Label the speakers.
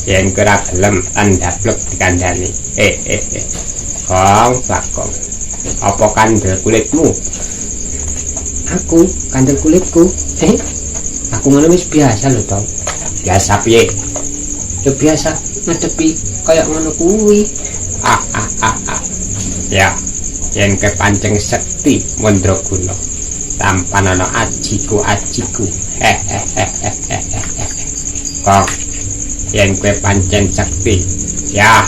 Speaker 1: yen ora gelem tandaplek dikandani. Kong Bagong. Apa kandel kulitmu?
Speaker 2: Aku kandel kulitku. Aku ngono wis biasa lho, Tong.
Speaker 1: Biasa piye?
Speaker 2: Ya biasa ngadepi kaya ngono kuwi.
Speaker 1: Ya, yen kepancing sekti Mandraguna. Tampan ana ajiku. Kok yen kowe pancen sekti. Ya.